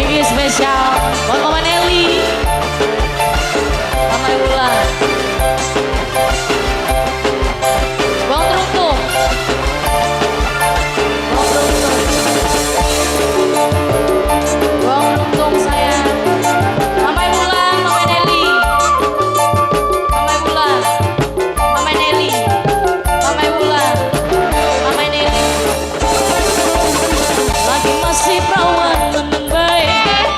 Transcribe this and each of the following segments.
Ini spesial buat Mama Nelly, Mama Wulan. Bang Teruntung, Bang Teruntung, Bang Teruntung sayang. Mama Wulan, Mama Nelly, Mama Wulan, Mama Nelly, Mama Wulan, Mama Nelly. Lagi masih perawan meneng baik,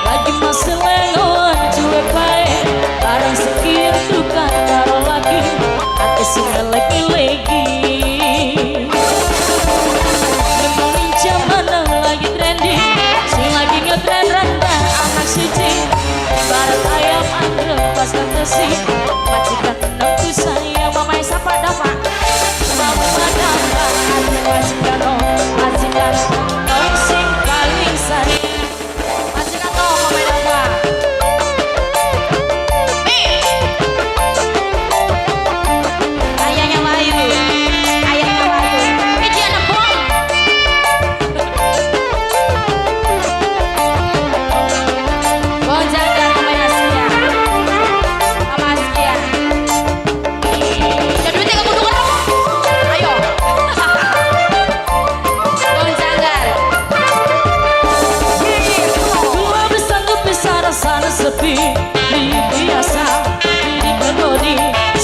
lagi masih lengoan cuek baik. Barang sekir tukang taruh lagi, hati singa lagi-lagi. Memang zaman lagi trending, sing lagi ngetren rendah anak suci. Barat ayam angrem pas kantesi, majikan enamku sayang mama sapa dapat. Mama dapat hati majikan no, majikan no sing paling sayang. Majikan no mama dapat. Ayahnya Wayu, ayahnya Wayu. Dia anak bong. Bong jaga Mama Askia, Mama Askia. Jadi duitnya kamu tukar. Ayo. Bong jaga. Dua bersanggup bisa rasanya sepi, biasa diri kenoni.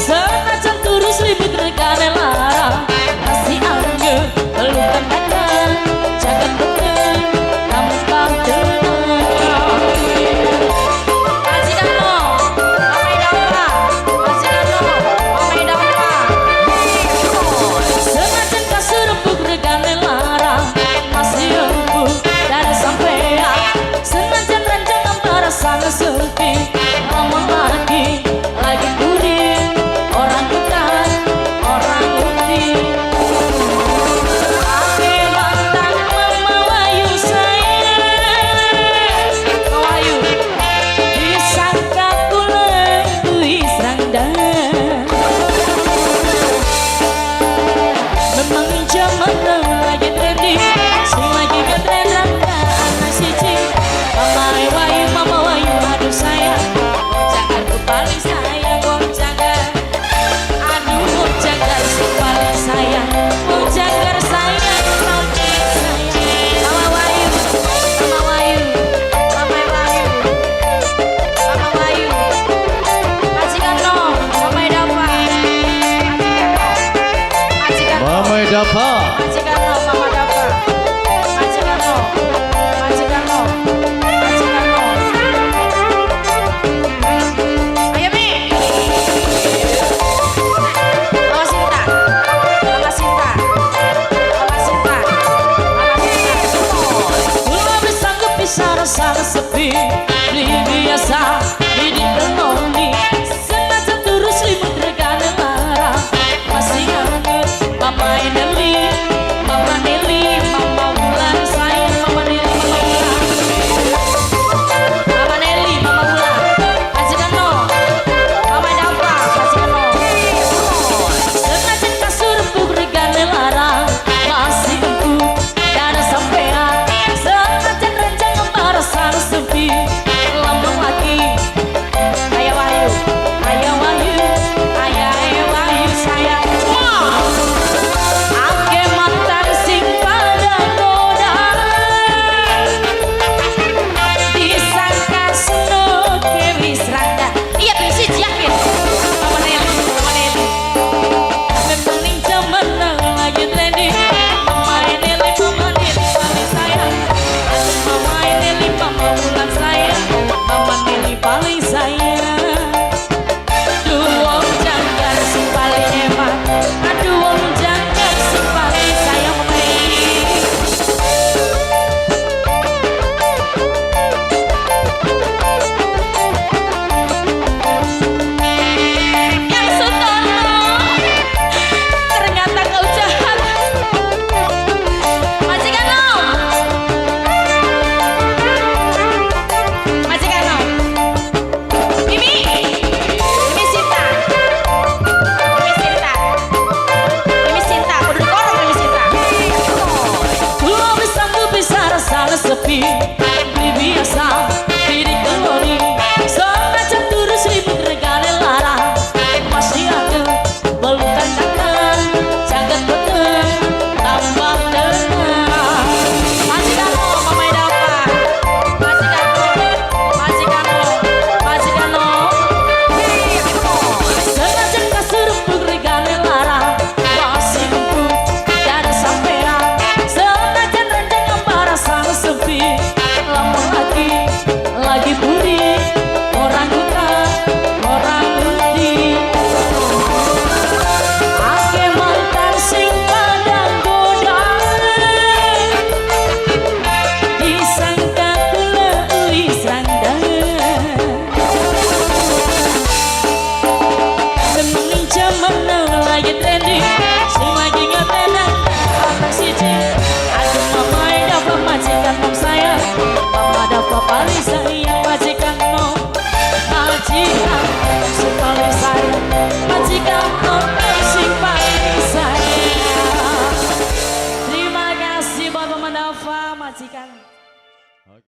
Senajan terus ribut regane larang, masih angge belum tenakan. Jangan bener, gampang tenang. Majikan lo, Mama Dapa, majikan lo, Mama Dapa. Senajan kasur empuk regane larang, masih empuk dari sampean. Senajan ranjang ambara sana sepi, ngomong lagi kuring, orang hutan, orang uti. Ake mantan Mama Wayu sayang, Mama Wayu disangka kula kuis randang. Memang zaman lagi trending, sing lagi ngetren randa anak siji. Mama Wayu aduh sayang, jangan ku paling sayang wong jagar. Aduh wong jagar sing paling sayang, wong jagar sayang paling sayang. Mama Wayu, Mama Wayu, Mama Wayu, Mama Wayu. Majikan no, Mama Dapa, majikan no, majikan no. Mama Dapa.